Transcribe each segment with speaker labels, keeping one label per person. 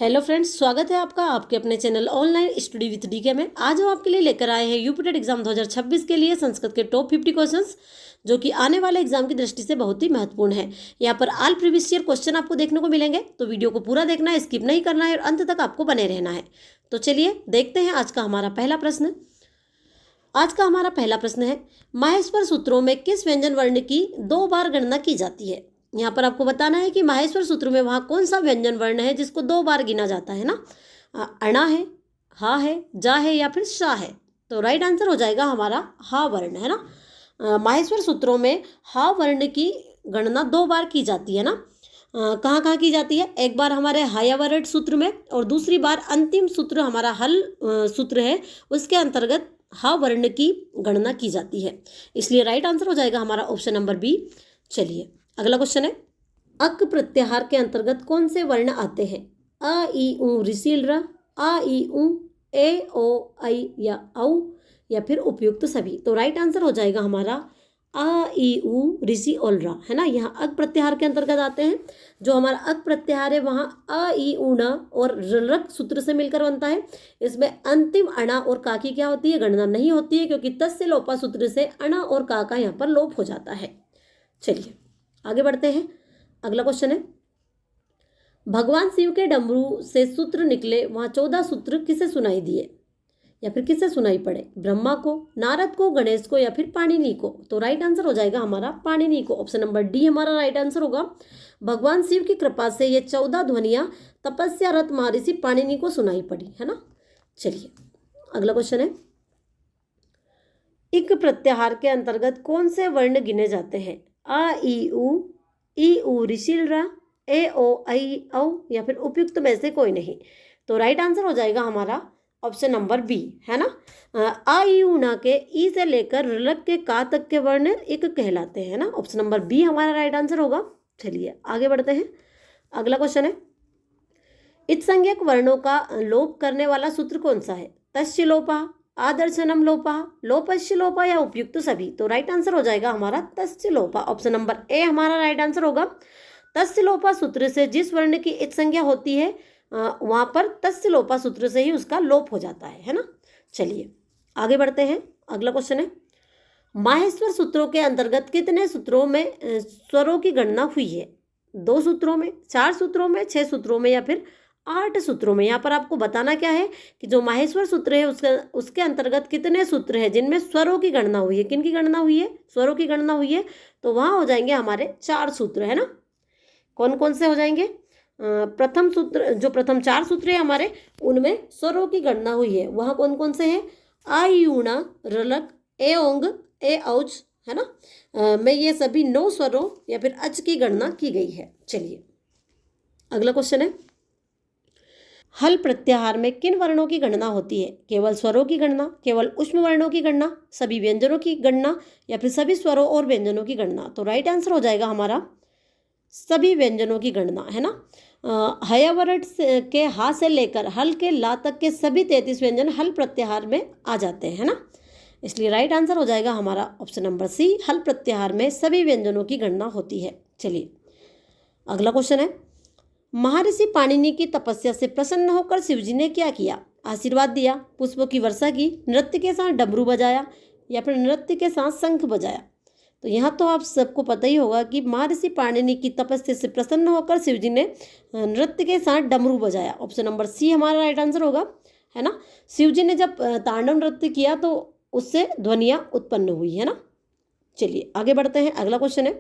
Speaker 1: Hello friends, स्वागत है आपका आपके अपने channel online study with DK में। आज हम आपके लिए लेकर आए हैं यूपी टेट एग्जाम 2026 के लिए संस्कृत के टॉप 50 क्वेश्चंस, जो कि आने वाले एग्जाम की दृष्टि से बहुत ही महत्वपूर्ण है। यहाँ पर ऑल प्रीवियस ईयर क्वेश्चन आपको देखने को मिलेंगे, तो वीडियो को पूरा देखना है, स्किप नहीं करना है और अंत तक आपको बने रहना है। तो चलिए देखते हैं आज का हमारा पहला प्रश्न। आज का हमारा पहला प्रश्न है, माहेश्वर सूत्रों में किस व्यंजन वर्ण की 2 बार गणना की जाती है। यहाँ पर आपको बताना है कि माहेश्वर सूत्र में वहाँ कौन सा व्यंजन वर्ण है जिसको 2 बार गिना जाता है ना। अणा है, हा है, जा है या फिर शा है। तो राइट आंसर हो जाएगा हमारा हा वर्ण, है ना। माहेश्वर सूत्रों में हा वर्ण की गणना 2 बार की जाती है ना। कहाँ कहाँ की जाती है? एक बार हमारे हायावरट सूत्र में और दूसरी बार अंतिम सूत्र हमारा हल सूत्र है, उसके अंतर्गत हा वर्ण की गणना की जाती है। इसलिए राइट आंसर हो जाएगा हमारा ऑप्शन नंबर बी। चलिए अगला क्वेश्चन है, अक प्रत्याहार के अंतर्गत कौन से वर्ण आते हैं? अ ई उ ऋषिल र, आ ई उ, ए ओ आई या औ या फिर उपयुक्त सभी। तो राइट आंसर हो जाएगा हमारा आ ई उ ऋषि ओल रा, है ना। यहाँ अक प्रत्याहार के अंतर्गत आते हैं। जो हमारा अक प्रत्याहार है वहाँ अ ई उ न और रक सूत्र से मिलकर बनता है। इसमें अंतिम अणा और का की क्या होती है? गणना नहीं होती है, क्योंकि तस्य लोपा सूत्र से अणा और का यहाँ पर लोप हो जाता है। चलिए आगे बढ़ते हैं। अगला क्वेश्चन है, भगवान शिव के डमरू से सूत्र निकले, वहां 14 सूत्र किसे सुनाई दिए या फिर किसे सुनाई पड़े? ब्रह्मा को, नारद को, गणेश को या फिर पाणिनि को। तो राइट आंसर हो जाएगा हमारा पाणिनि को। ऑप्शन नंबर डी हमारा राइट आंसर होगा। भगवान शिव की कृपा से ये 14 ध्वनियां तपस्यारत महर्षि पाणिनि को सुनाई पड़ी, है ना। चलिए अगला क्वेश्चन है, इक प्रत्याहार के अंतर्गत कौन से वर्ण गिने जाते हैं? आ ई उ ऋषिल रा, ए ओ आई औ या फिर उपयुक्त में से कोई नहीं। तो राइट आंसर हो जाएगा हमारा ऑप्शन नंबर बी, है ना। आ ई उ ना के ई से लेकर रलक के का तक के वर्ण एक कहलाते हैं ना। ऑप्शन नंबर बी हमारा राइट आंसर होगा। चलिए आगे बढ़ते हैं। अगला क्वेश्चन है, इत्संज्ञक वर्णों का लोप करने वाला सूत्र कौन सा है? तस्य लोपा, आदर्शनम लोपा, लोपस्य लोपा या उपयुक्त सभी। तो राइट आंसर हो जाएगा हमारा तस्य लोपा। ऑप्शन नंबर ए हमारा राइट आंसर होगा। तस्य लोपा सूत्र से जिस वर्ण की इत संज्ञा होती है वहां पर तस्य लोपा सूत्र से ही उसका लोप हो जाता है ना। चलिए आगे बढ़ते हैं। अगला क्वेश्चन है, माहेश्वर सूत्रों के अंतर्गत कितने सूत्रों में स्वरों की गणना हुई है? 2 सूत्रों में, 4 सूत्रों में, 6 सूत्रों में या फिर 8 सूत्रों में। यहाँ पर आपको बताना क्या है कि जो माहेश्वर सूत्र है उसके अंतर्गत कितने सूत्र हैं जिनमें स्वरों की गणना हुई है। किन की गणना हुई है? स्वरों की गणना हुई है। तो वहाँ हो जाएंगे हमारे 4 सूत्र, है ना। कौन कौन से हो जाएंगे? प्रथम सूत्र, जो प्रथम 4 सूत्र है हमारे, उनमें स्वरों की गणना हुई है। वहाँ कौन कौन से हैं? आ यूणा, रलक, ए ओंग, ए औच, है ना। में ये सभी 9 स्वरों या फिर अच की गणना की गई है। चलिए अगला क्वेश्चन है, हल प्रत्याहार में किन वर्णों की गणना होती है? केवल स्वरों की गणना, केवल उष्म वर्णों की गणना, सभी व्यंजनों की गणना या फिर सभी स्वरों और व्यंजनों की गणना। तो राइट आंसर हो जाएगा हमारा सभी व्यंजनों की गणना, है ना। हयावरट के हा से लेकर हल के ला तक के सभी 33 व्यंजन हल प्रत्याहार में आ जाते हैं, है ना। इसलिए राइट आंसर हो जाएगा हमारा ऑप्शन नंबर सी, हल प्रत्याहार में सभी व्यंजनों की गणना होती है। चलिए अगला क्वेश्चन है, महर्षि पाणिनि की तपस्या से प्रसन्न होकर शिवजी ने क्या किया? आशीर्वाद दिया, पुष्पों की वर्षा की, नृत्य के साथ डमरू बजाया या फिर नृत्य के साथ शंख बजाया। तो यहाँ तो आप सबको पता ही होगा कि महर्षि पाणिनि की तपस्या से प्रसन्न होकर शिवजी ने नृत्य के साथ डमरू बजाया। ऑप्शन नंबर सी हमारा राइट आंसर होगा, है ना। शिवजी ने जब तांडव नृत्य किया तो उससे ध्वनियाँ उत्पन्न हुई, है ना। चलिए आगे बढ़ते हैं। अगला क्वेश्चन है,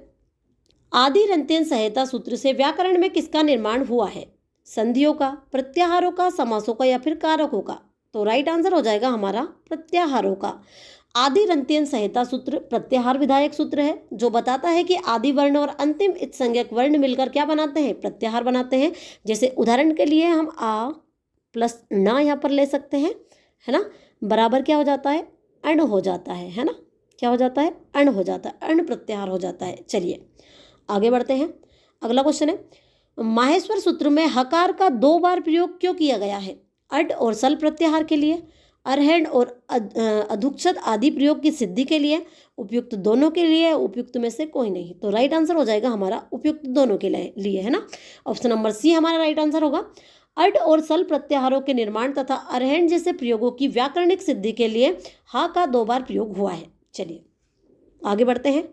Speaker 1: आदि रंत्यन संहिता सूत्र से व्याकरण में किसका निर्माण हुआ है? संधियों का, प्रत्याहारों का, समासों का या फिर कारकों का। तो राइट आंसर हो जाएगा हमारा प्रत्याहारों का। आदि रंत्यन संहिता सूत्र प्रत्याहार विधायक सूत्र है, जो बताता है कि आदि वर्ण और अंतिम इत्संज्ञक वर्ण मिलकर क्या बनाते हैं? प्रत्याहार बनाते हैं। जैसे उदाहरण के लिए हम आ प्लस ना यहाँ पर ले सकते हैं, है ना। बराबर क्या हो जाता है? अण हो जाता है ना। क्या हो जाता है? अण हो जाता है, अण प्रत्याहार हो जाता है। चलिए आगे बढ़ते हैं। अगला क्वेश्चन है, माहेश्वर सूत्र में हकार का 2 बार प्रयोग क्यों किया गया है? अड और सल प्रत्याहार के लिए, अरहण और अधुक्षत आदि प्रयोग की सिद्धि के लिए, उपयुक्त दोनों के लिए, उपयुक्त में से कोई नहीं। तो राइट आंसर हो जाएगा हमारा उपयुक्त दोनों के लिए, है ना। ऑप्शन नंबर सी हमारा राइट आंसर होगा। अड और सल प्रत्याहारों के निर्माण तथा अरहण जैसे प्रयोगों की व्याकरणिक सिद्धि के लिए हा का 2 बार प्रयोग हुआ है। चलिए आगे बढ़ते हैं।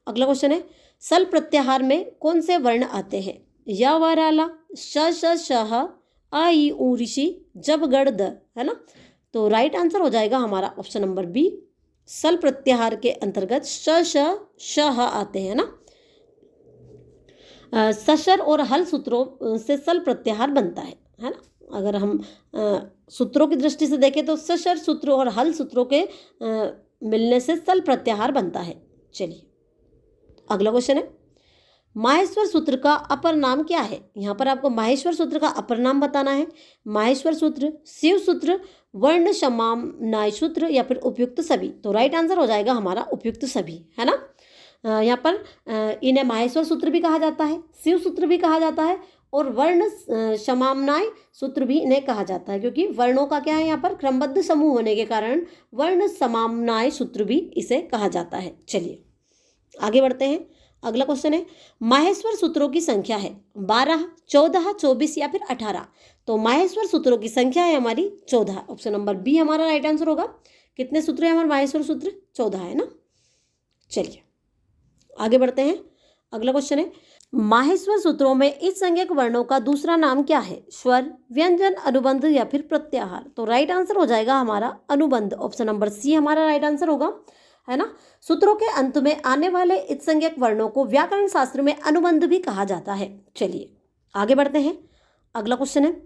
Speaker 1: अगला क्वेश्चन है, सल प्रत्याहार में कौन से वर्ण आते हैं? या वराला, श श शह, आ ई ऊ ऋषि, जब गड़ द, है ना। तो राइट आंसर हो जाएगा हमारा ऑप्शन नंबर बी। सल प्रत्याहार के अंतर्गत श श शह आते हैं ना। सशर और हल सूत्रों से सल प्रत्याहार बनता है ना। अगर हम सूत्रों की दृष्टि से देखें तो सशर सूत्र और हल सूत्रों के मिलने से सल प्रत्याहार बनता है। चलिए अगला क्वेश्चन है, माहेश्वर सूत्र का अपर नाम क्या है? यहाँ पर आपको माहेश्वर सूत्र का अपर नाम बताना है। माहेश्वर सूत्र, शिव सूत्र, वर्ण समाम्नाय सूत्र या फिर उपयुक्त सभी। तो राइट आंसर हो जाएगा हमारा उपयुक्त सभी, है ना। यहाँ पर इन्हें माहेश्वर सूत्र भी कहा जाता है, शिव सूत्र भी कहा जाता है और वर्ण समाम्नाय सूत्र भी इन्हें कहा जाता है, क्योंकि वर्णों का क्या है यहाँ पर क्रमबद्ध समूह होने के कारण वर्ण समाम्नाय सूत्र भी इसे कहा जाता है। चलिए आगे बढ़ते हैं। अगला क्वेश्चन है, माहेश्वर सूत्रों की संख्या है 12, 14, 24 या फिर 18। तो माहेश्वर सूत्रों की संख्या है हमारी 14। ऑप्शन नंबर बी हमारा राइट आंसर होगा। कितने सूत्र है हमारे माहेश्वर सूत्र? 14 है ना। चलिए आगे बढ़ते हैं। अगला क्वेश्चन है, माहेश्वर सूत्रों में इस संज्ञक वर्णों का दूसरा नाम क्या है? स्वर, व्यंजन, अनुबंध या फिर प्रत्याहार। तो राइट आंसर हो जाएगा हमारा अनुबंध। ऑप्शन नंबर सी हमारा राइट आंसर होगा, है ना। सूत्रों के अंत में आने वाले इस संज्ञक वर्णों को व्याकरण शास्त्र में अनुबंध भी कहा जाता है। चलिए आगे बढ़ते हैं। अगला क्वेश्चन है,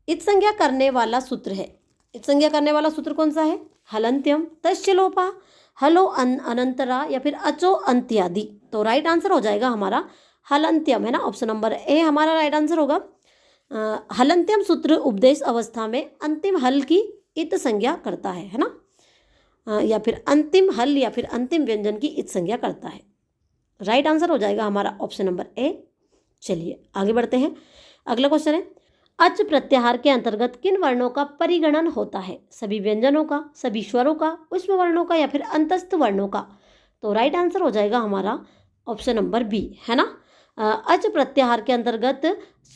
Speaker 1: इत संज्ञा करने वाला सूत्र है। इत संज्ञा करने वाला सूत्र कौन सा है? हलंत्यम, तस्य लोपा, हलो अनंतरा या फिर अचो अंत्यादि। तो राइट आंसर हो जाएगा हमारा हलंत्यम, है ना। ऑप्शन नंबर ए हमारा राइट आंसर होगा। हलंत्यम सूत्र उपदेश अवस्था में अंतिम हल की इत संज्ञा करता है ना। या फिर अंतिम हल या फिर अंतिम व्यंजन की इत संज्ञा करता है। राइट आंसर हो जाएगा हमारा ऑप्शन नंबर ए। चलिए आगे बढ़ते हैं। अगला क्वेश्चन है, अच प्रत्याहार के अंतर्गत किन वर्णों का परिगणन होता है? सभी व्यंजनों का, सभी स्वरों का, उष्म वर्णों का या फिर अंतस्थ वर्णों का। तो राइट आंसर हो जाएगा हमारा ऑप्शन नंबर बी, है ना। अच प्रत्याहार के अंतर्गत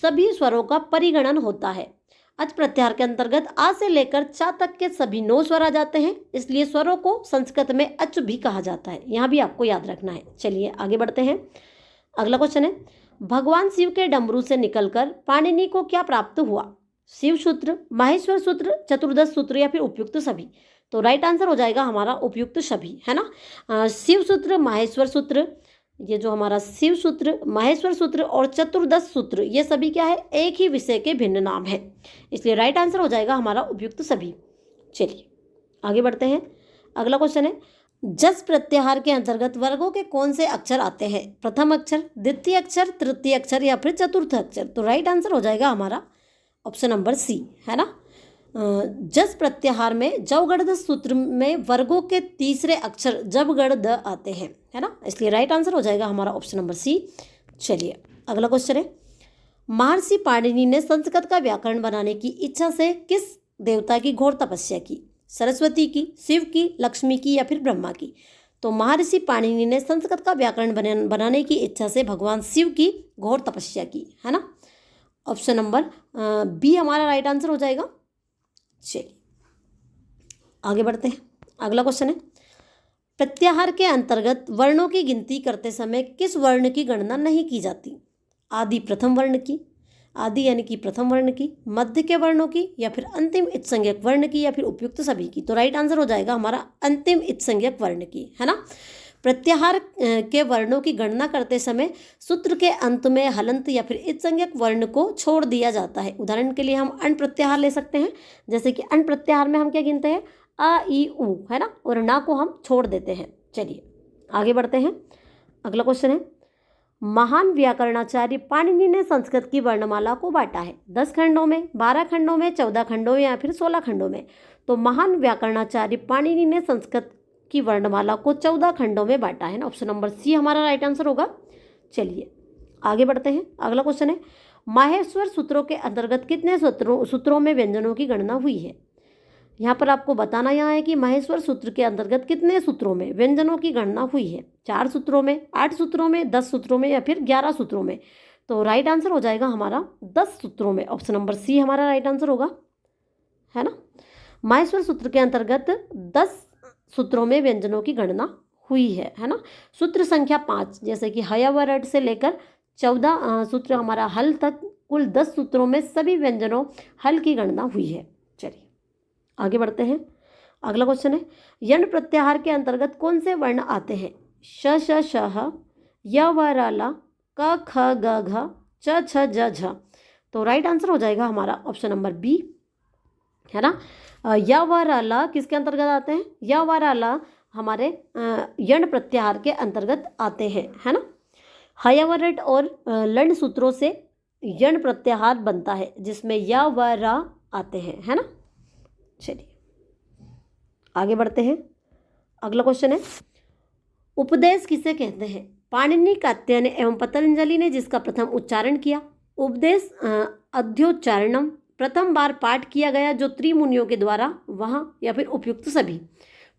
Speaker 1: सभी स्वरों का परिगणन होता है। अच प्रत्याहार के अंतर्गत आ से लेकर चा तक के सभी 9 स्वर आ जाते हैं, इसलिए स्वरों को संस्कृत में अच भी कहा जाता है। यहाँ भी आपको याद रखना है। चलिए आगे बढ़ते हैं। अगला क्वेश्चन है, भगवान शिव के डमरू से निकलकर पाणिनि को क्या प्राप्त हुआ? शिव सूत्र, माहेश्वर सूत्र, चतुर्दश सूत्र या फिर उपयुक्त सभी। तो राइट आंसर हो जाएगा हमारा उपयुक्त सभी, है ना। शिव सूत्र, माहेश्वर सूत्र, ये जो हमारा शिव सूत्र, माहेश्वर सूत्र और चतुर्दश सूत्र, ये सभी क्या है? एक ही विषय के भिन्न नाम है, इसलिए राइट आंसर हो जाएगा हमारा उपयुक्त सभी। चलिए आगे बढ़ते हैं। अगला क्वेश्चन है, जस प्रत्याहार के अंतर्गत वर्गों के कौन से अक्षर आते हैं? प्रथम अक्षर, द्वितीय अक्षर, तृतीय अक्षर या फिर चतुर्थ अक्षर। तो राइट आंसर हो जाएगा हमारा ऑप्शन नंबर सी, है ना। जस प्रत्याहार में जवगढ़ सूत्र में वर्गों के तीसरे अक्षर जबगढ़ द आते हैं, है ना, इसलिए राइट आंसर हो जाएगा हमारा ऑप्शन नंबर सी। चलिए अगला क्वेश्चन है, महर्षि पाणिनि ने संस्कृत का व्याकरण बनाने की इच्छा से किस देवता की घोर तपस्या की? सरस्वती की, शिव की, लक्ष्मी की या फिर ब्रह्मा की। तो महर्षि पाणिनि ने संस्कृत का व्याकरण बनाने की इच्छा से भगवान शिव की घोर तपस्या की, है ना। ऑप्शन नंबर बी हमारा राइट आंसर हो जाएगा। चलिए आगे बढ़ते हैं। अगला क्वेश्चन है, प्रत्याहार के अंतर्गत वर्णों की गिनती करते समय किस वर्ण की गणना नहीं की जाती? आदि प्रथम वर्ण की, आदि यानी कि प्रथम वर्ण की, मध्य के वर्णों की या फिर अंतिम इत्संज्ञक वर्ण की या फिर उपयुक्त सभी की। तो राइट आंसर हो जाएगा हमारा अंतिम इत्संज्ञक वर्ण की, है ना। प्रत्याहार के वर्णों की गणना करते समय सूत्र के अंत में हलंत या फिर इत्संज्ञक वर्ण को छोड़ दिया जाता है। उदाहरण के लिए हम अण प्रत्याहार ले सकते हैं, जैसे कि अण प्रत्याहार में हम क्या गिनते हैं? आ ई उ, है ना, और ना को हम छोड़ देते हैं। चलिए आगे बढ़ते हैं। अगला क्वेश्चन है, महान व्याकरणाचार्य पाणिनि ने संस्कृत की वर्णमाला को बांटा है 10 खंडों में, 12 खंडों में, 14 खंडों में या फिर 16 खंडों में। तो महान व्याकरणाचार्य पाणिनि ने संस्कृत की वर्णमाला को 14 खंडों में बांटा है ना। ऑप्शन नंबर सी हमारा राइट आंसर होगा। चलिए आगे बढ़ते हैं। अगला क्वेश्चन है, माहेश्वर सूत्रों के अंतर्गत कितने सूत्रों में व्यंजनों की गणना हुई है? यहाँ पर आपको बताना यहाँ है कि माहेश्वर सूत्र के अंतर्गत कितने सूत्रों में व्यंजनों की गणना हुई है। 4 सूत्रों में, 8 सूत्रों में, 10 सूत्रों में या फिर 11 सूत्रों में। तो राइट आंसर हो जाएगा हमारा 10 सूत्रों में, ऑप्शन नंबर सी हमारा राइट आंसर होगा, है ना। माहेश्वर सूत्र के अंतर्गत 10 सूत्रों में व्यंजनों की गणना हुई है ना। सूत्र संख्या 5 जैसे कि हयवरट से लेकर 14 सूत्र हमारा हल तक, कुल 10 सूत्रों में सभी व्यंजनों हल की गणना हुई है। चलिए आगे बढ़ते हैं। अगला क्वेश्चन है, यण प्रत्याहार के अंतर्गत कौन से वर्ण आते हैं? श श श, य व र ल, क ख ग घ, च छ ज झ। तो राइट आंसर हो जाएगा हमारा ऑप्शन नंबर बी, है ना। य व र ल किसके अंतर्गत आते हैं? य व र ल हमारे यण प्रत्याहार के अंतर्गत आते हैं, है ना। हयवरट और लंड सूत्रों से यण प्रत्याहार बनता है जिसमें य व र आते हैं, है ना। चलिए आगे बढ़ते हैं। अगला क्वेश्चन है, उपदेश किसे कहते हैं? पाणिनि, कात्यायन एवं पतंजलि ने जिसका प्रथम उच्चारण किया। उपदेश अध्योच्चारणम, प्रथम बार पाठ किया गया जो त्रिमुनियों के द्वारा, वहाँ या फिर उपयुक्त सभी।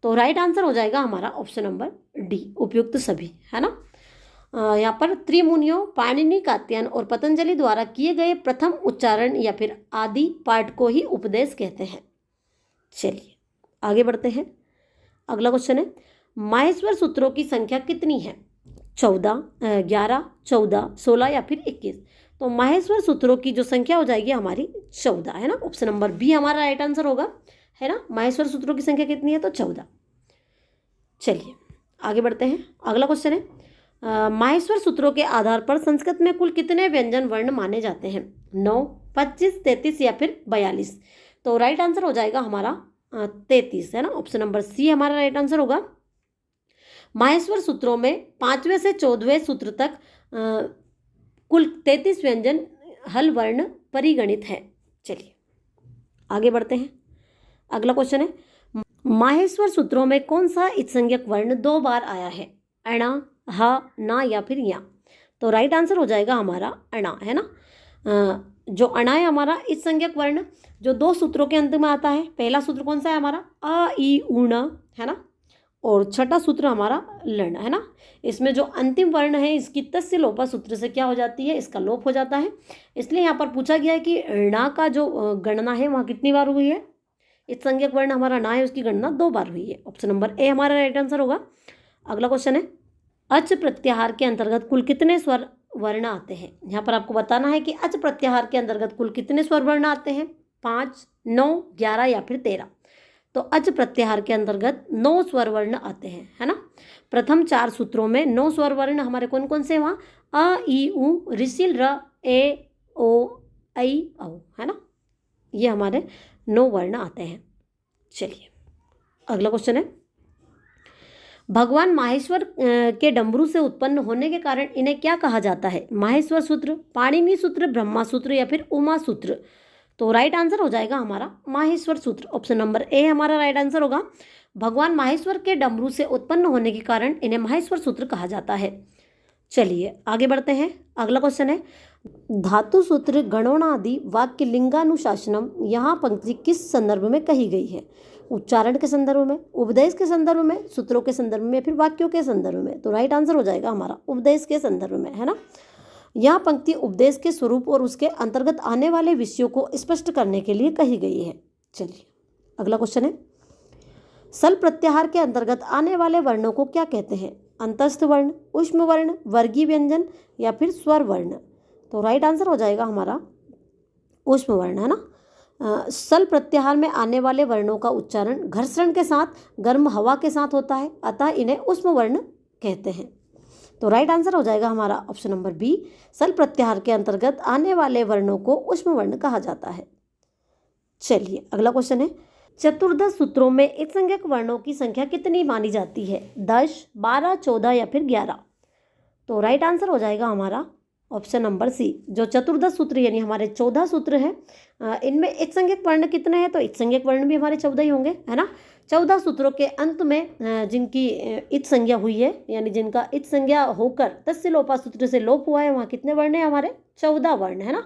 Speaker 1: तो राइट आंसर हो जाएगा हमारा ऑप्शन नंबर डी, उपयुक्त सभी, है ना। यहाँ पर त्रिमुनियों पाणिनि, कात्यायन और पतंजलि द्वारा किए गए प्रथम उच्चारण या फिर आदि पाठ को ही उपदेश कहते हैं। चलिए आगे बढ़ते हैं। अगला क्वेश्चन है, माहेश्वर सूत्रों की संख्या कितनी है? 14, 11, 14, 16 या फिर 21। तो माहेश्वर सूत्रों की जो संख्या हो जाएगी हमारी 14, है ना। ऑप्शन नंबर बी हमारा राइट आंसर होगा, है ना। माहेश्वर सूत्रों की संख्या कितनी है? तो 14। चलिए आगे बढ़ते हैं। अगला क्वेश्चन है, माहेश्वर सूत्रों के आधार पर संस्कृत में कुल कितने व्यंजन वर्ण माने जाते हैं? 9, 25, 33 या फिर 42। तो राइट आंसर हो जाएगा हमारा 33, है ना। ऑप्शन नंबर सी हमारा राइट आंसर होगा। माहेश्वर सूत्रों में 5वें से 14वें सूत्र तक कुल 33 व्यंजन हल वर्ण परिगणित है। चलिए आगे बढ़ते हैं। अगला क्वेश्चन है, माहेश्वर सूत्रों में कौन सा इत्संज्ञक वर्ण 2 बार आया है? अणा, ह, ना या फिर या। तो राइट आंसर हो जाएगा हमारा अणा, है ना। जो अणा है हमारा इत्संज्ञक वर्ण जो 2 सूत्रों के अंत में आता है। पहला सूत्र कौन सा है हमारा? अ ई उ ण, है ना। और छठा सूत्र हमारा लण, है ना। इसमें जो अंतिम वर्ण है इसकी तस्य लोपा सूत्र से क्या हो जाती है? इसका लोप हो जाता है। इसलिए यहाँ पर पूछा गया है कि णा का जो गणना है वहाँ कितनी बार हुई है? इत्संज्ञक वर्ण हमारा ना है उसकी गणना 2 बार हुई है। ऑप्शन नंबर ए हमारा राइट आंसर होगा। अगला क्वेश्चन है, अच प्रत्याहार के अंतर्गत कुल कितने स्वर वर्ण आते हैं? यहाँ पर आपको बताना है कि अच प्रत्याहार के अंतर्गत कुल कितने स्वर वर्ण आते हैं? 5, 9, 11 या फिर 13। तो अच प्रत्याहार के अंतर्गत 9 स्वर वर्ण आते हैं, है ना। प्रथम 4 सूत्रों में 9 स्वर वर्ण हमारे कौन कौन से? वहाँ अ ई उ, ऋषिल र, ए ओ ऐ औ, है ना। ये हमारे 9 वर्ण आते हैं। चलिए अगला क्वेश्चन है, भगवान माहेश्वर के डमरू से उत्पन्न होने के कारण इन्हें क्या कहा जाता है? माहेश्वर सूत्र, पाणिनि सूत्र, ब्रह्मा सूत्र या फिर उमा सूत्र। तो राइट आंसर हो जाएगा हमारा माहेश्वर सूत्र, ऑप्शन नंबर ए हमारा राइट आंसर होगा। भगवान माहेश्वर के डमरू से उत्पन्न होने के कारण इन्हें माहेश्वर सूत्र कहा जाता है। चलिए आगे बढ़ते हैं। अगला क्वेश्चन है, धातु सूत्र गणोनादि वाक्य लिंगानुशासनम, यहाँ पंक्ति किस संदर्भ में कही गई है? उच्चारण के संदर्भ में, उपदेश के संदर्भ में, सूत्रों के संदर्भ में, फिर वाक्यों के संदर्भ में। तो राइट आंसर हो जाएगा हमारा उपदेश के संदर्भ में, है ना। यह पंक्ति उपदेश के स्वरूप और उसके अंतर्गत आने वाले विषयों को स्पष्ट करने के लिए कही गई है। चलिए अगला क्वेश्चन है, सल प्रत्याहार के अंतर्गत आने वाले वर्णों को क्या कहते हैं? अंतस्थ वर्ण, ऊष्म वर्ण, वर्गीय व्यंजन या फिर स्वर वर्ण। तो राइट आंसर हो जाएगा हमारा ऊष्म वर्ण, है ना। सल प्रत्याहार में आने वाले वर्णों का उच्चारण घर्षण के साथ, गर्म हवा के साथ होता है, अतः इन्हें ऊष्म वर्ण कहते हैं। तो राइट आंसर हो जाएगा हमारा ऑप्शन नंबर बी, सल प्रत्याहार के अंतर्गत आने वाले वर्णों को ऊष्म वर्ण कहा जाता है। चलिए अगला क्वेश्चन है, चतुर्दश सूत्रों में इत्संज्ञक वर्णों की संख्या कितनी मानी जाती है? 10, 12, 14 या फिर 11। तो राइट आंसर हो जाएगा हमारा ऑप्शन नंबर सी। जो चतुर्दश सूत्र यानी हमारे 14 सूत्र हैं, इनमें इत्संज्ञक वर्ण कितने हैं? तो इत्संज्ञक वर्ण भी हमारे 14 ही होंगे, है ना। 14 सूत्रों के अंत में जिनकी इत संज्ञा हुई है यानी जिनका इत संज्ञा होकर तस्य लोपा सूत्र से लोप हुआ है, वहाँ कितने वर्ण हैं? हमारे 14 वर्ण, है ना।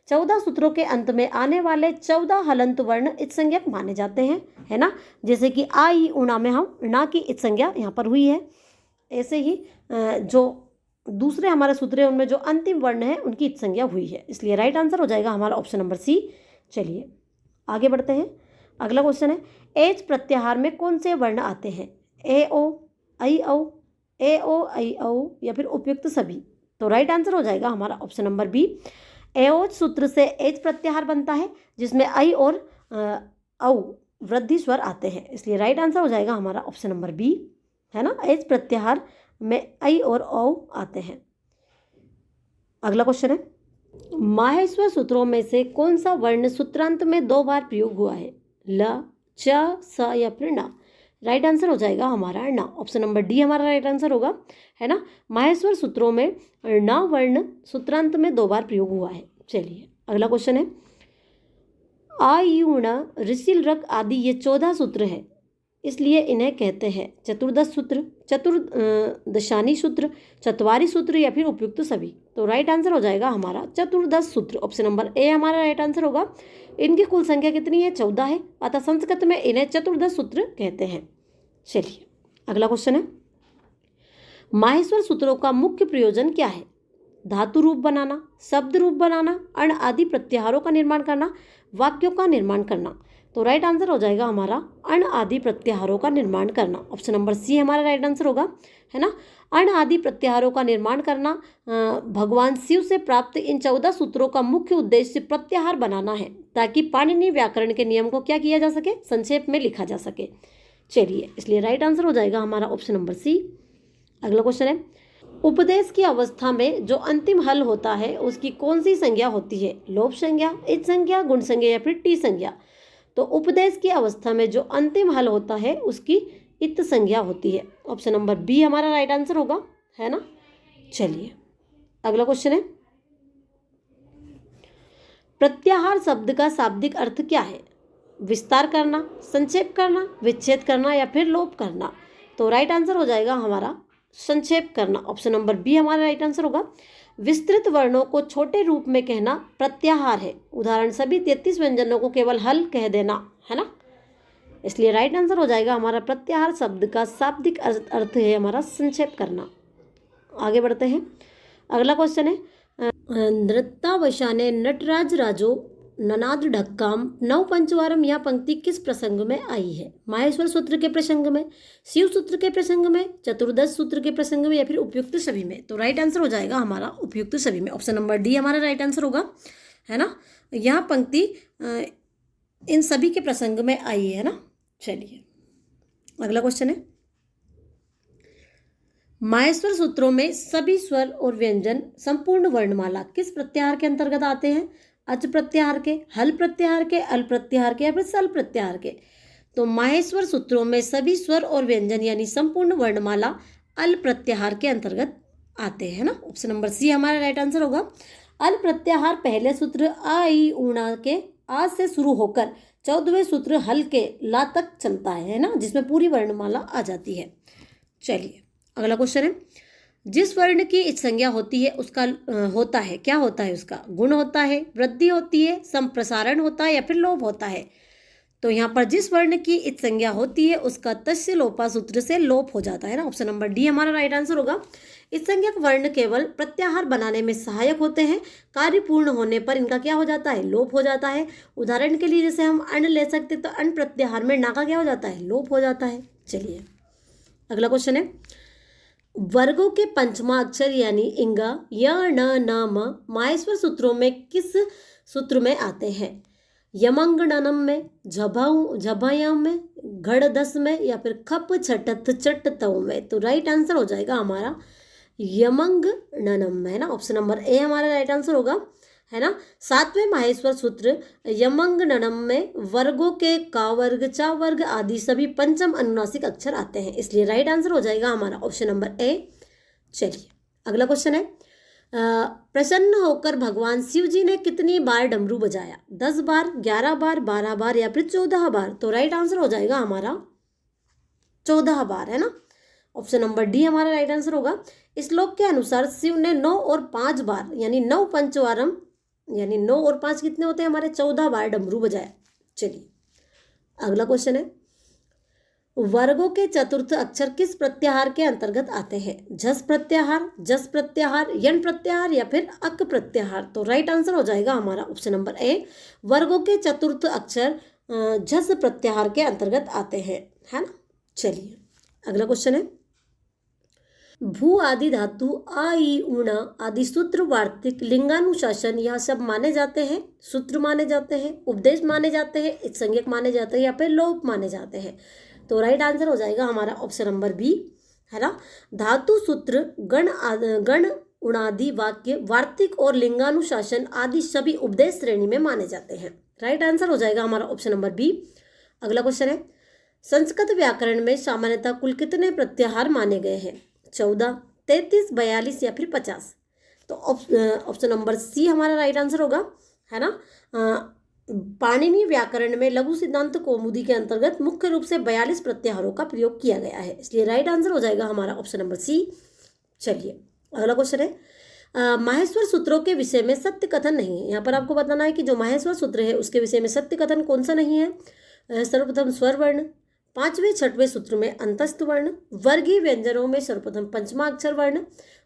Speaker 1: 14 सूत्रों के अंत में आने वाले 14 हलंत वर्ण इत संज्ञक माने जाते हैं, है ना। जैसे कि आ ई उणा में हम ना की इत संज्ञा यहाँ पर हुई है। ऐसे ही जो दूसरे हमारे सूत्र है उनमें जो अंतिम वर्ण है उनकी इत संज्ञा हुई है, इसलिए राइट आंसर हो जाएगा हमारा ऑप्शन नंबर सी। चलिए आगे बढ़ते हैं। अगला क्वेश्चन है एच प्रत्याहार में कौन से वर्ण आते हैं? ए ओ आई औ या फिर उपयुक्त सभी। तो राइट आंसर हो जाएगा हमारा ऑप्शन नंबर बी। एओच सूत्र से एच प्रत्याहार बनता है जिसमें आई और औ वृद्धि स्वर आते हैं, इसलिए राइट आंसर हो जाएगा हमारा ऑप्शन नंबर बी, है ना। एच प्रत्याहार में आई और औ आते हैं। अगला क्वेश्चन है माहेश्वर सूत्रों में से कौन सा वर्ण सूत्रांत में 2 बार प्रयोग हुआ है? ल, च, स या फिर न। राइट आंसर हो जाएगा हमारा न, ऑप्शन नंबर डी हमारा राइट आंसर होगा, है ना। माहेश्वर सूत्रों में न वर्ण सूत्रांत में 2 बार प्रयोग हुआ है। चलिए अगला क्वेश्चन है आ यू ण ऋषिल रक आदि ये 14 सूत्र है, इसलिए इन्हें कहते हैं चतुर्दश सूत्र, चतुर्दशानी सूत्र, चतवारी सूत्र या फिर उपयुक्त सभी। तो राइट आंसर हो जाएगा हमारा चतुर्दश सूत्र, ऑप्शन नंबर ए हमारा राइट आंसर होगा। इनकी कुल संख्या कितनी है? 14 है, अतः संस्कृत में इन्हें चतुर्दश सूत्र कहते हैं। चलिए अगला क्वेश्चन है माहेश्वर सूत्रों का मुख्य प्रयोजन क्या है? धातु रूप बनाना, शब्द रूप बनाना, अण आदि प्रत्याहारों का निर्माण करना, वाक्यों का निर्माण करना। तो राइट आंसर हो जाएगा हमारा अण आदि प्रत्याहारों का निर्माण करना, ऑप्शन नंबर सी हमारा राइट आंसर होगा, है ना। अण आदि प्रत्याहारों का निर्माण करना भगवान शिव से प्राप्त इन 14 सूत्रों का मुख्य उद्देश्य प्रत्याहार बनाना है, ताकि पाणिनि व्याकरण के नियम को क्या किया जा सके? संक्षेप में लिखा जा सके। चलिए इसलिए राइट आंसर हो जाएगा हमारा ऑप्शन नंबर सी। अगला क्वेश्चन है उपदेश की अवस्था में जो अंतिम हल होता है उसकी कौन सी संज्ञा होती है? लोप संज्ञा, इत संज्ञा, गुण संज्ञा या फिर टी संज्ञा। तो उपदेश की अवस्था में जो अंतिम हल होता है उसकी इत संज्ञा होती है, ऑप्शन नंबर बी हमारा राइट आंसर होगा, है ना। चलिए अगला क्वेश्चन है प्रत्याहार शब्द का शाब्दिक अर्थ क्या है? विस्तार करना, संक्षेप करना, विच्छेद करना या फिर लोप करना। तो राइट आंसर हो जाएगा हमारा संक्षेप करना, ऑप्शन नंबर बी हमारा राइट आंसर होगा। विस्तृत वर्णों को छोटे रूप में कहना प्रत्याहार है, उदाहरण सभी 33 व्यंजनों को केवल हल कह देना, है ना। इसलिए राइट आंसर हो जाएगा हमारा प्रत्याहार शब्द का शाब्दिक अर्थ है हमारा संक्षेप करना। आगे बढ़ते हैं। अगला क्वेश्चन है नृत्यावशाने नटराज राजो ननाद ढक्काम नव पंचवारम यह पंक्ति किस प्रसंग में आई है? माहेश्वर सूत्र के प्रसंग में, शिव सूत्र के प्रसंग में, चतुर्दश सूत्र के प्रसंग में या फिर उपयुक्त सभी में। तो राइट आंसर हो जाएगा हमारा उपयुक्त सभी में, ऑप्शन नंबर डी हमारा राइट आंसर होगा, है ना। यह पंक्ति इन सभी के प्रसंग में आई है ना। चलिए अगला क्वेश्चन है माहेश्वर सूत्रों में सभी स्वर और व्यंजन संपूर्ण वर्णमाला किस प्रत्याहार के अंतर्गत आते हैं? अच प्रत्याहार के, हल प्रत्याहार के, अल प्रत्याहार के या फिर सल प्रत्याहार के। तो माहेश्वर सूत्रों में सभी स्वर और व्यंजन यानी संपूर्ण वर्णमाला अल प्रत्याहार के अंतर्गत आते हैं ना, ऑप्शन नंबर सी हमारा राइट आंसर होगा। अल प्रत्याहार पहले सूत्र आ ई ऊणा के आ से शुरू होकर 14वें सूत्र हल के ला तक चलता है ना, जिसमें पूरी वर्णमाला आ जाती है। चलिए अगला क्वेश्चन है जिस वर्ण की इच संज्ञा होती है उसका होता है, क्या होता है? उसका गुण होता है, वृद्धि होती है, संप्रसारण होता है या फिर लोप होता है। तो यहाँ पर जिस वर्ण की इच संज्ञा होती है उसका तस्य लोपा सूत्र से लोप हो जाता है ना, ऑप्शन नंबर डी हमारा राइट आंसर होगा। इच संज्ञक वर्ण केवल प्रत्याहार बनाने में सहायक होते हैं, कार्य पूर्ण होने पर इनका क्या हो जाता है? लोप हो जाता है। उदाहरण के लिए जैसे हम अण ले सकते तो अण प्रत्याहार में ना का क्या हो जाता है? लोप हो जाता है। चलिए अगला क्वेश्चन है वर्गों के पंचमा अक्षर यानी इंगा य न न म माहेश्वर सूत्रों में किस सूत्र में आते हैं? यमंगणनम में, झभायम में, घड़ दस में या फिर खप छटत चट तव में। तो राइट आंसर हो जाएगा हमारा यमंगणनम में, है ना, ऑप्शन नंबर ए हमारा राइट आंसर होगा, है ना। 7वें माहेश्वर सूत्र यमंगणनम में वर्गों के का वर्ग, चा वर्ग आदि सभी पंचम अनुनासिक अक्षर आते हैं, इसलिए राइट आंसर हो जाएगा हमारा ऑप्शन नंबर ए। चलिए अगला क्वेश्चन है प्रसन्न होकर भगवान शिव जी ने कितनी बार डमरू बजाया? 10 बार, 11 बार, 12 बार या फिर 14 बार। तो राइट आंसर हो जाएगा हमारा 14 बार, है ना, ऑप्शन नंबर डी हमारा राइट आंसर होगा। इस श्लोक के अनुसार शिव ने 9 और 5 बार यानी 9 पंचवारम यानी 9 और 5 कितने होते हैं हमारे? 14 बार डमरू बजाया। चलिए अगला क्वेश्चन है वर्गों के चतुर्थ अक्षर किस प्रत्याहार के अंतर्गत आते हैं? झस प्रत्याहार, जस प्रत्याहार, यण प्रत्याहार या फिर अक प्रत्याहार। तो राइट आंसर हो जाएगा हमारा ऑप्शन नंबर ए, वर्गों के चतुर्थ अक्षर झस प्रत्याहार के अंतर्गत आते हैं, है ना। चलिए अगला क्वेश्चन है, भू आदि धातु आ ई ऊणा आदि सूत्र वार्तिक लिंगानुशासन यह सब माने जाते हैं। सूत्र माने जाते हैं, उपदेश माने जाते हैं, संज्ञक माने जाते हैं या फिर लोप माने जाते हैं। तो राइट आंसर हो जाएगा हमारा ऑप्शन नंबर बी, है ना। धातु, सूत्र, गण उणादि वाक्य, वार्तिक और लिंगानुशासन आदि सभी उपदेश श्रेणी में माने जाते हैं। राइट आंसर हो जाएगा हमारा ऑप्शन नंबर बी। अगला क्वेश्चन है, संस्कृत व्याकरण में सामान्यतः कुल कितने प्रत्याहार माने गए हैं? 14, 33, 42 या फिर 50। तो ऑप्शन नंबर सी हमारा राइट आंसर होगा, है ना। पाणिनि व्याकरण में लघु सिद्धांत कौमुदी के अंतर्गत मुख्य रूप से 42 प्रत्याहारों का प्रयोग किया गया है, इसलिए राइट आंसर हो जाएगा हमारा ऑप्शन नंबर सी। चलिए अगला क्वेश्चन है, माहेश्वर सूत्रों के विषय में सत्य कथन नहीं है। यहाँ पर आपको बताना है कि जो माहेश्वर सूत्र है उसके विषय में सत्य कथन कौन सा नहीं है। सर्वप्रथम स्वर वर्ण, 5वें 6वें सूत्र में अंतस्थ वर्ण, वर्गीय व्यंजनों में सर्वप्रथम पंचमा अक्षर वर्ण,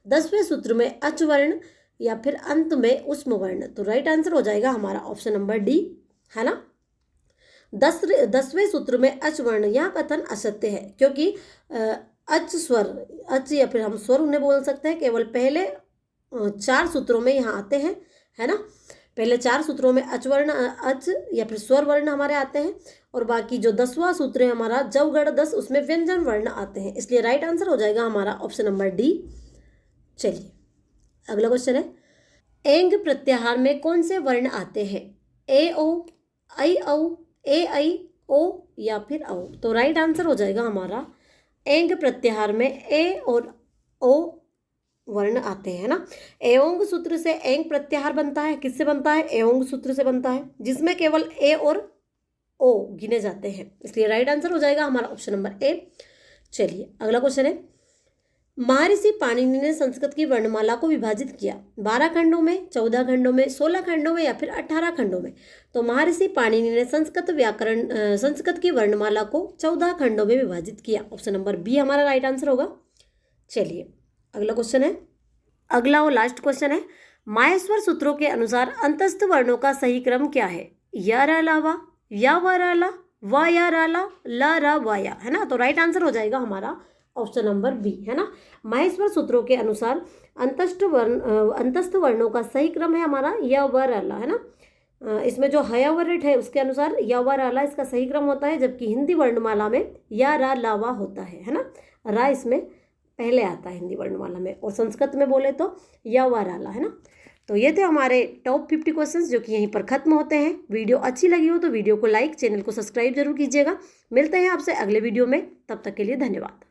Speaker 1: 10वें सूत्र में अच वर्ण या फिर अंत में उष्म वर्ण। तो राइट आंसर हो जाएगा हमारा ऑप्शन नंबर डी, है ना। 10वें सूत्र में अच वर्ण, यह कथन असत्य है क्योंकि अच स्वर, अच या फिर हम स्वर उन्हें बोल सकते हैं, केवल पहले 4 सूत्रों में यहाँ आते हैं, है ना। पहले 4 सूत्रों में अच वर्ण, अच या फिर स्वर वर्ण हमारे आते हैं और बाकी जो 10वां सूत्र है हमारा जवगढ़ 10, उसमें व्यंजन वर्ण आते हैं, इसलिए राइट आंसर हो जाएगा हमारा ऑप्शन नंबर डी। चलिए अगला क्वेश्चन है, एंग प्रत्याहार में कौन से वर्ण आते हैं? ए ओ, आई औ, ए आई ओ या फिर औ। तो राइट आंसर हो जाएगा हमारा एंग प्रत्याहार में ए और ओ वर्ण आते हैं ना। एओंग सूत्र से एंग प्रत्याहार बनता है, किससे बनता है? एओंग सूत्र से बनता है, जिसमें केवल ए और ओ गिने जाते हैं, इसलिए राइट आंसर हो जाएगा हमारा ऑप्शन नंबर ए। चलिए अगला क्वेश्चन है, महर्षि पाणिनि ने संस्कृत की वर्णमाला को विभाजित किया 12 खंडों में, 14 खंडों में, 16 खंडों में या फिर 18 खंडों में। तो महर्षि पाणिनि ने संस्कृत की वर्णमाला को 14 खंडों में विभाजित किया, ऑप्शन नंबर बी हमारा राइट आंसर होगा। चलिए अगला क्वेश्चन है, अगला और लास्ट क्वेश्चन है, माहेश्वर सूत्रों के अनुसार अंतस्थ वर्णों का सही क्रम क्या है? या रा ला वा, या वा रा ला, वा या रा ला रा वा या, है ना। तो राइट आंसर हो जाएगा हमारा ऑप्शन नंबर बी, है ना। माहेश्वर सूत्रों के अनुसार अंतस्थ वर्णों का सही क्रम है हमारा या व रा ला, है ना। इसमें जो हयावरट है उसके अनुसार या व रा ला इसका सही क्रम होता है, जबकि हिंदी वर्णमाला में या रा ला वा होता है ना। रा इसमें पहले आता है हिंदी वर्णमाला में, और संस्कृत में बोले तो या वा रा ला, है ना। तो ये थे हमारे टॉप 50 क्वेश्चंस जो कि यहीं पर खत्म होते हैं। वीडियो अच्छी लगी हो तो वीडियो को लाइक, चैनल को सब्सक्राइब जरूर कीजिएगा। मिलते हैं आपसे अगले वीडियो में, तब तक के लिए धन्यवाद।